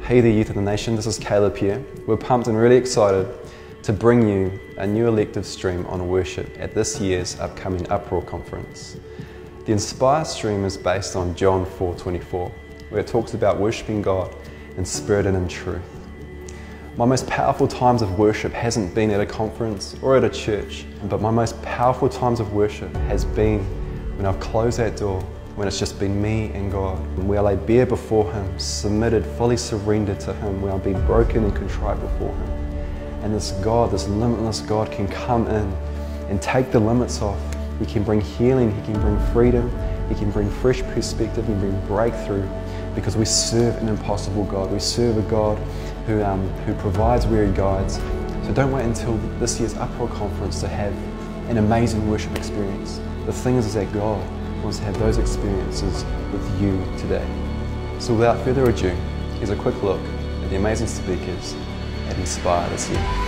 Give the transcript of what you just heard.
Hey there, Youth of the Nation, this is Caleb here. We're pumped and really excited to bring you a new elective stream on worship at this year's upcoming Uproar Conference. The Inspire stream is based on John 4:24, where it talks about worshipping God in spirit and in truth. My most powerful times of worship hasn't been at a conference or at a church, but my most powerful times of worship has been when I've closed that door, when it's just been me and God, where I lay bare before Him, submitted, fully surrendered to Him, where I've been broken and contrite before Him. And this God, this limitless God, can come in and take the limits off. He can bring healing, He can bring freedom, He can bring fresh perspective, He can bring breakthrough, because we serve an impossible God. We serve a God who provides where He guides. So don't wait until this year's Uproar Conference to have an amazing worship experience. The thing is that God wants to have those experiences with you today. So without further ado, here's a quick look at the amazing speakers at Inspire this year.